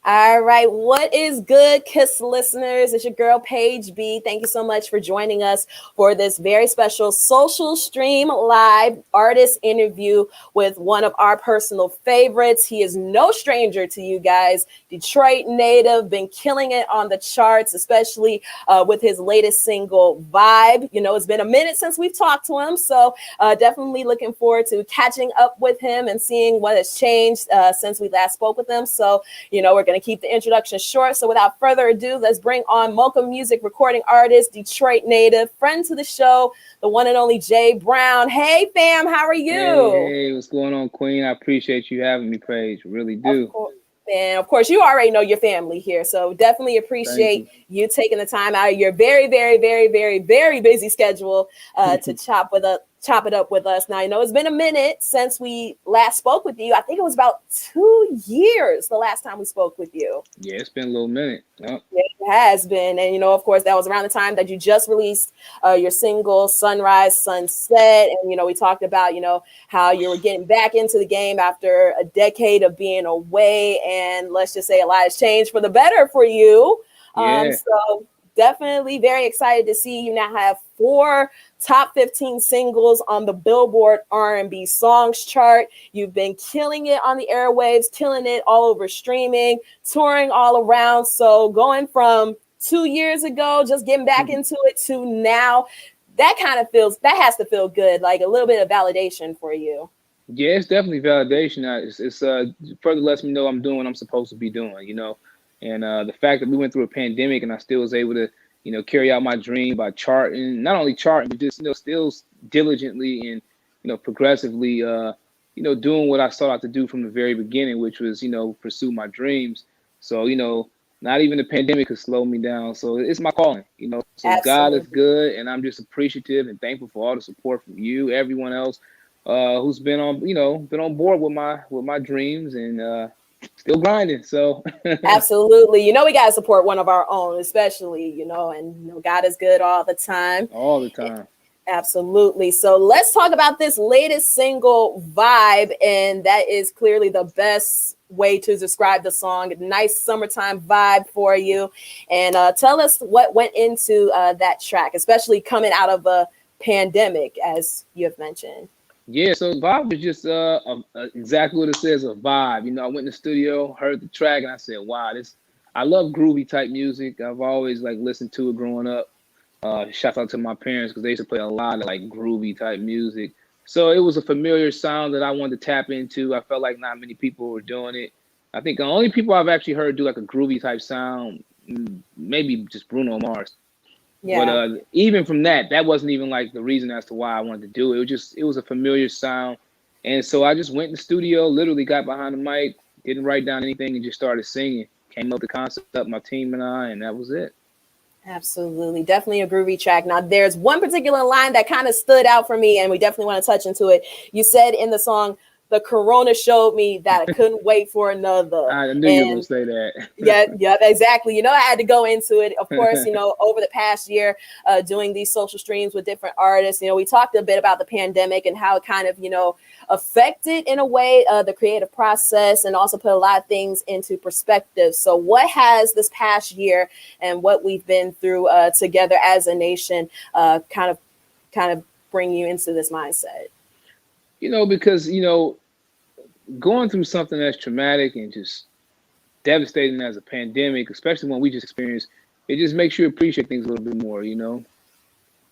All right, what is good, KISS listeners? It's your girl, Paige B. Thank you so much for joining us for this very special social stream live artist interview with one of our personal favorites. He is no stranger to you guys. Detroit native, been killing it on the charts, especially with his latest single, Vibe. You know, it's been a minute since we've talked to him, so definitely looking forward to catching up with him and seeing what has changed since we last spoke with him. So, we're going to keep the introduction short. So without further ado, let's bring on Mocha Music recording artist, Detroit native, friend to the show, the one and only Jay Brown. Hey, fam, how are you? Hey, what's going on, Queen? I appreciate you having me, Paige. Really do. Of course. And of course, you already know your family here. So definitely appreciate you taking the time out of your very, very, very, very, very busy schedule to chop it up with us. Now, I know it's been a minute since we last spoke with you. I think it was about 2 years the last time we spoke with you. Yeah, it's been a little minute. Yep. Yeah, it has been. And, of course, that was around the time that you just released your single, Sunrise, Sunset. And, we talked about, how you were getting back into the game after a decade of being away. And let's just say a lot has changed for the better for you. Yeah. So definitely very excited to see you now have 4 top 15 singles on the Billboard R&B songs chart. You've been killing it on the airwaves, killing it all over streaming, touring all around. So going from 2 years ago, just getting back into it, to now, that has to feel good, like a little bit of validation for you. Yeah, it's definitely validation. It's further lets me know I'm doing what I'm supposed to be doing, And the fact that we went through a pandemic and I still was able to, carry out my dream by charting, not only charting, but just, still diligently and, progressively, doing what I sought out to do from the very beginning, which was, pursue my dreams. So, not even the pandemic could slow me down. So it's my calling, So Absolutely. God is good, and I'm just appreciative and thankful for all the support from you, everyone else who's been on board with my dreams and still grinding. So absolutely. We got to support one of our own, especially, and God is good all the time. All the time. Absolutely. So let's talk about this latest single, Vibe. And that is clearly the best way to describe the song. Nice summertime vibe for you. And tell us what went into that track, especially coming out of a pandemic, as you have mentioned. Yeah, so vibe was just exactly what it says, a vibe. I went in the studio, heard the track, and I said, wow, I love groovy type music. I've always listened to it growing up. Shout out to my parents because they used to play a lot of groovy type music. So it was a familiar sound that I wanted to tap into. I felt like not many people were doing it. I think the only people I've actually heard do a groovy type sound, maybe just Bruno Mars. Yeah. But even from that wasn't even the reason as to why I wanted to do it. It was a familiar sound. And so I just went in the studio, literally got behind the mic, didn't write down anything, and just started singing. Came up with the concept, my team and I, and that was it. Absolutely. Definitely a groovy track. Now, there's one particular line that kind of stood out for me, and we definitely want to touch into it. You said in the song, the corona showed me that I couldn't wait for another. I knew you were going to say that. yeah, exactly. I had to go into it. Of course, over the past year, doing these social streams with different artists, we talked a bit about the pandemic and how it kind of, affected in a way the creative process and also put a lot of things into perspective. So what has this past year and what we've been through together as a nation kind of bring you into this mindset? Because, going through something that's traumatic and just devastating as a pandemic, especially when we just experienced, it just makes you appreciate things a little bit more,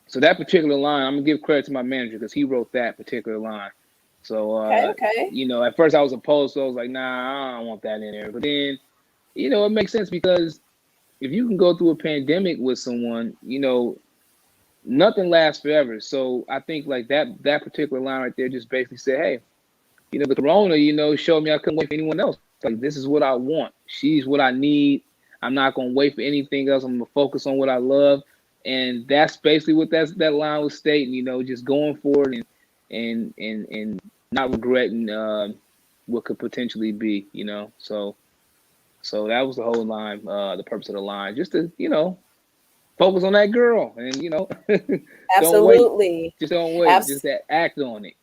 So that particular line, I'm going to give credit to my manager because he wrote that particular line. So, okay. At first I was opposed, so I was like, nah, I don't want that in there. But then, it makes sense because if you can go through a pandemic with someone, nothing lasts forever. So I think that particular line right there just basically said, hey, the corona, showed me I couldn't wait for anyone else. This is what I want. She's what I need. I'm not going to wait for anything else. I'm going to focus on what I love. And that's basically what that line was stating, just going forward and not regretting what could potentially be, So that was the whole line, the purpose of the line, just to, focus on that girl and, Absolutely. Don't wait. Just act on it.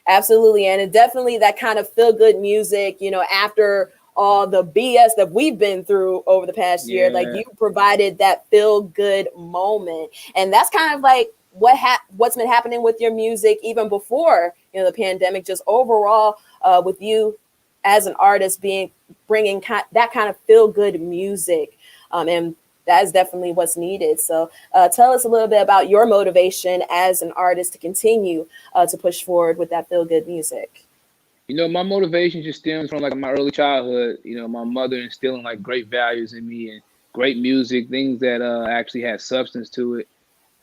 Absolutely. And it definitely that kind of feel good music, after all the BS that we've been through over the past year. Like, Yeah. you provided that feel good moment, and that's kind of like what's been happening with your music even before, the pandemic. Just overall, with you as an artist, bringing that kind of feel good music, and that is definitely what's needed. So tell us a little bit about your motivation as an artist to continue to push forward with that feel good music. My motivation just stems from like my early childhood. My mother instilling like great values in me and great music, things that actually had substance to it.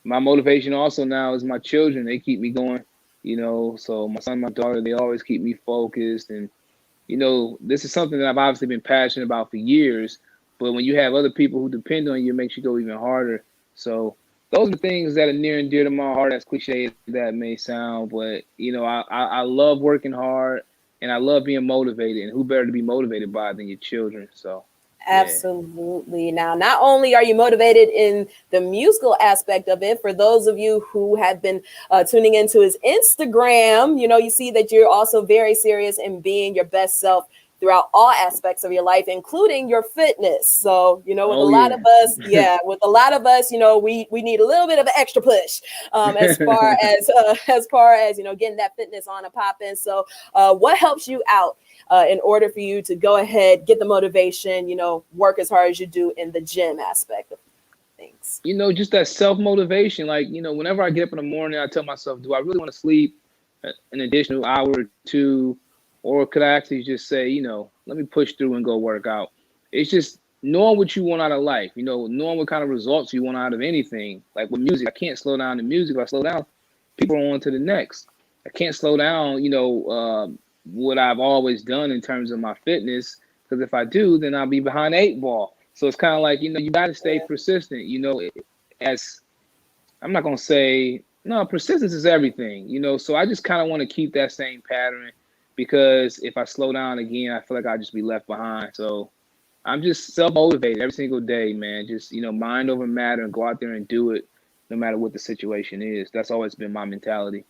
My motivation also now is my children. They keep me going. So my son, my daughter, they always keep me focused. And this is something that I've obviously been passionate about for years. But when you have other people who depend on you, it makes you go even harder. So those are things that are near and dear to my heart, as cliche as that may sound. But I love working hard and I love being motivated. And who better to be motivated by than your children? So yeah. Absolutely. Now, not only are you motivated in the musical aspect of it, for those of you who have been tuning into his Instagram, you see that you're also very serious in being your best self throughout all aspects of your life, including your fitness. So, with a Oh lot of yeah. us, we need a little bit of an extra push, as far as getting that fitness on and popping. So, what helps you out in order for you to go ahead, get the motivation, work as hard as you do in the gym aspect of things? Just that self motivation. Like, whenever I get up in the morning, I tell myself, do I really want to sleep an additional hour or two? Or could I actually just say, let me push through and go work out? It's just knowing what you want out of life, knowing what kind of results you want out of anything. Like with music, I can't slow down the music. If I slow down, people are on to the next. I can't slow down, what I've always done in terms of my fitness. Because if I do, then I'll be behind the 8 ball. So it's kind of like, you got to stay persistent, as I'm not going to say, no, persistence is everything, so I just kind of want to keep that same pattern because if I slow down again, I feel like I'll just be left behind. So I'm just self-motivated every single day, man. Just, mind over matter and go out there and do it no matter what the situation is. That's always been my mentality.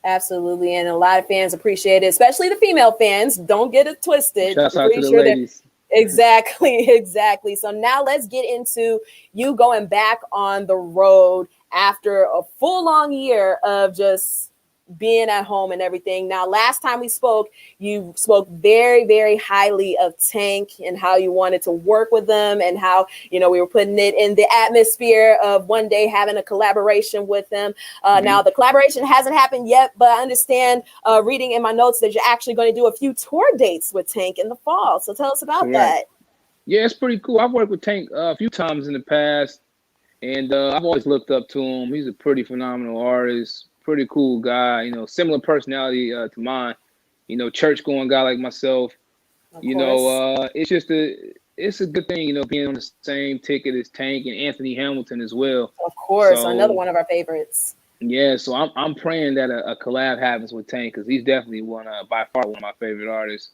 Absolutely. And a lot of fans appreciate it, especially the female fans. Don't get it twisted. Shouts I'm out pretty to the sure that ladies. exactly, exactly. So now let's get into you going back on the road after a full long year of just being at home and everything. Now, last time we spoke, you spoke very, very highly of Tank and how you wanted to work with them and how, we were putting it in the atmosphere of one day having a collaboration with them. Now, the collaboration hasn't happened yet, but I understand reading in my notes that you're actually going to do a few tour dates with Tank in the fall. So tell us about Correct. that. Yeah, it's pretty cool. I've worked with Tank a few times in the past. And I've always looked up to him. He's a pretty phenomenal artist, pretty cool guy, similar personality to mine, church going guy like myself. Of course. It's a good thing, being on the same ticket as Tank and Anthony Hamilton as well. Of course. Another So one of our favorites. yeah, so I'm praying that a collab happens with Tank because he's definitely by far one of my favorite artists.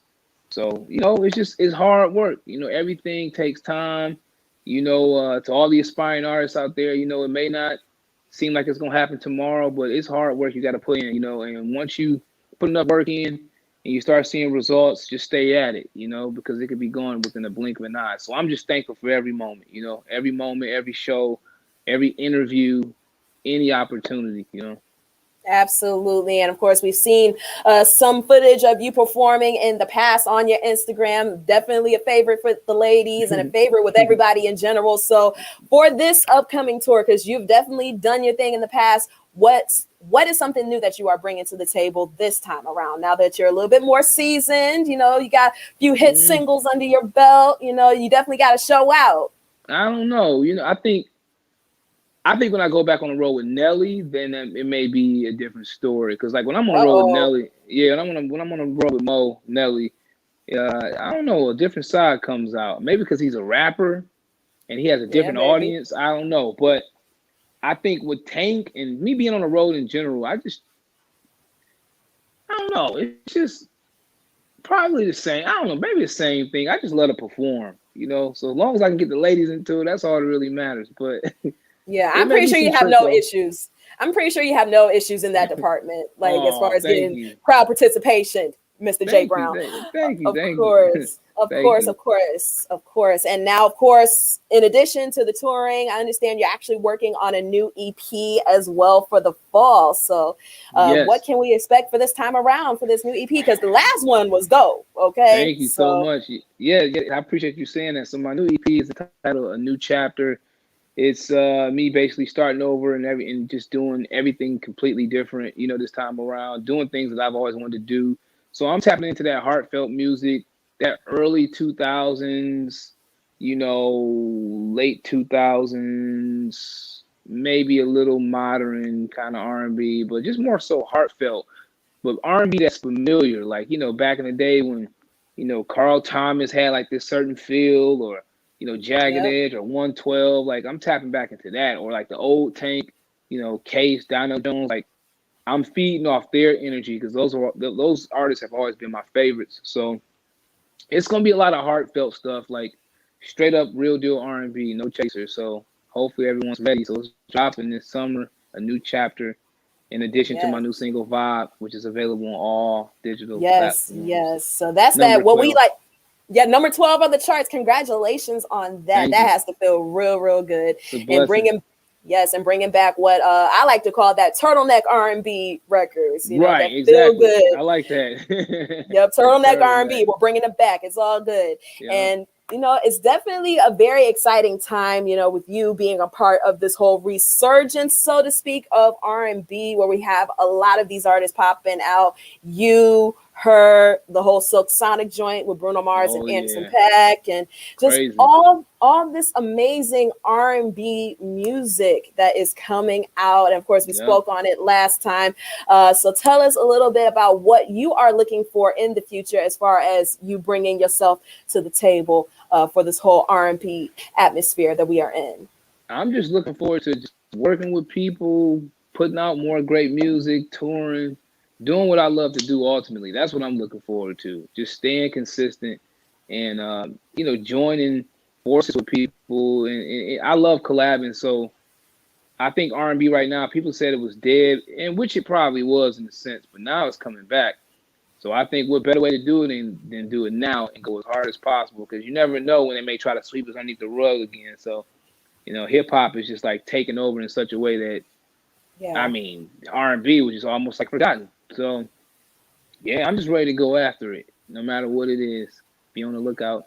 So it's hard work. Everything takes time. To all the aspiring artists out there, it may not seem like it's gonna happen tomorrow, but it's hard work you got to put in. And once you put enough work in and you start seeing results, just stay at it. Because it could be gone within a blink of an eye. So I'm just thankful for every moment. Every moment, every show, every interview, any opportunity. Absolutely. And of course, we've seen some footage of you performing in the past on your Instagram. Definitely a favorite for the ladies and a favorite with everybody in general. So for this upcoming tour, because you've definitely done your thing in the past, what is something new that you are bringing to the table this time around? Now that you're a little bit more seasoned, you got a few hit singles under your belt, you definitely got to show out. I don't know. I think when I go back on the road with Nelly, then it may be a different story. Because like when I'm on the road with Nelly, yeah, when I'm on the road with Mo, Nelly, I don't know, a different side comes out. Maybe because he's a rapper and he has a different audience. I don't know, but I think with Tank and me being on the road in general, I don't know. It's just probably the same. I don't know, maybe the same thing. I just love to perform, So as long as I can get the ladies into it, that's all that really matters. But yeah, I'm pretty sure you have no issues. I'm pretty sure you have no issues in that department, like as far as getting crowd participation, Mr. J. Brown. Thank you. Of Thank course, you. of course, of course. And now, of course, in addition to the touring, I understand you're actually working on a new EP as well for the fall. So, what Yes. can we expect for this time around for this new EP? Because the last one was dope. Okay. Thank you so So, much. Yeah, yeah, I appreciate you saying that. So my new EP is entitled A New Chapter. It's me basically starting over and just doing everything completely different, this time around, doing things that I've always wanted to do. So I'm tapping into that heartfelt music, that early 2000s, late 2000s, maybe a little modern kind of R&B, but just more so heartfelt. But R&B that's familiar, like, back in the day when, Carl Thomas had like this certain feel, or, Jagged yep. Edge or 112, like I'm tapping back into that, or like the old Tank, Case, Dino Jones, like I'm feeding off their energy because those artists have always been my favorites. So it's gonna be a lot of heartfelt stuff, like straight up real deal R&B, no chaser. So hopefully everyone's ready. So it's dropping this summer, a new chapter, in addition to my Yes. new single Vibe, which is available on all digital Yes. platforms. Yes. So that's Number that. What we 12. like. Yeah, number 12 on the charts. Congratulations on that. Thank That you. has to feel real, real good. It's a And blessing. bringing back what I like to call that turtleneck R&B records. Right, That feel exactly. good. I like that. Yep, turtleneck Turtleneck. R&B. We're bringing it back. It's all good. Yeah. And it's definitely a very exciting time. With you being a part of this whole resurgence, so to speak, of R&B, where we have a lot of these artists popping out. You, her, the whole Silk Sonic joint with Bruno Mars and Oh Anderson yeah. .Paak, and just Crazy. all this amazing R&B music that is coming out. And of course, we Yep. spoke on it last time. So tell us a little bit about what you are looking for in the future as far as you bringing yourself to the table for this whole R&B atmosphere that we are in. I'm just looking forward to just working with people, putting out more great music, touring, doing what I love to do ultimately. That's what I'm looking forward to. Just staying consistent and joining forces with people, and I love collabing. So I think R&B right now, people said it was dead, and which it probably was in a sense, but now it's coming back. So I think what better way to do it than do it now and go as hard as possible, because you never know when they may try to sweep us underneath the rug again. So hip hop is just like taking over in such a way that, I Yeah. mean, R&B was just almost like forgotten. So yeah, I'm just ready to go after it, no matter what it is. Be on the lookout.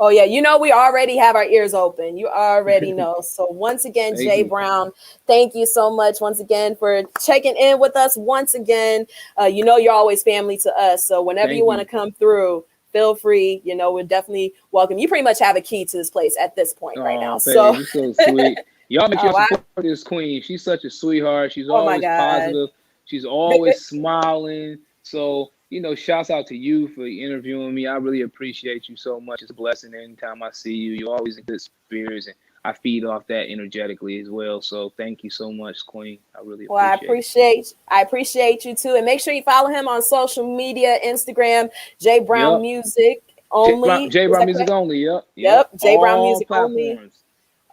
Oh yeah, we already have our ears open. You already know. So once again, Thank Jay you. Brown, thank you so much once again for checking in with us once again. You're always family to us. So whenever you Thank want to you. come through, feel free. We're definitely welcome. You pretty much have a key to this place at this point right now. Oh, So Paige, you're so sweet. Y'all make sure oh, y'all support this queen. She's such a sweetheart. She's oh my always God. positive. She's always smiling. So, shouts out to you for interviewing me. I really appreciate you so much. It's a blessing anytime I see you. You're always in good spirits, and I feed off that energetically as well. So thank you so much, Queen. I really Well, appreciate it. I appreciate you too. And make sure you follow him on social media, Instagram, J Brown Yep. Music J Brown, only. J Is Brown that Music correct? only. Yep. Yep. Yep, J Brown All Music only. platforms.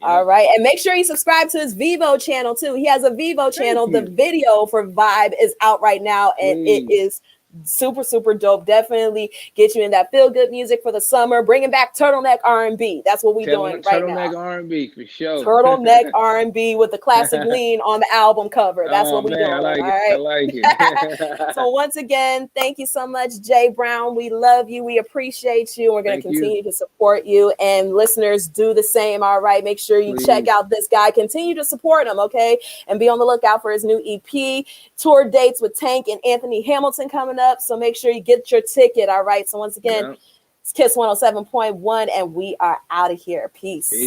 All Yep. right. And make sure you subscribe to his Vivo channel too. He has a Vivo Thank channel. The you. video for Vibe is out right now and it Please. is super, super dope. Definitely get you in that feel good music for the summer, bringing back turtleneck R&B. That's what we're doing right now. Turtleneck R&B for sure. Turtleneck R&B with the classic lean on the album cover. That's Oh what we're doing. man, I All like it. I right. like it. So once again, thank you so much, Jay Brown. We love you. We appreciate you. We're going to Thank you. continue to support you. And listeners, do the same. All right. Make sure you check Please. out this guy. Continue to support him. Okay. And be on the lookout for his new EP. Tour dates with Tank and Anthony Hamilton coming up. So make sure you get your ticket. All right. So once again, Yeah. it's Kiss 107.1, and we are out of here. Peace. Peace.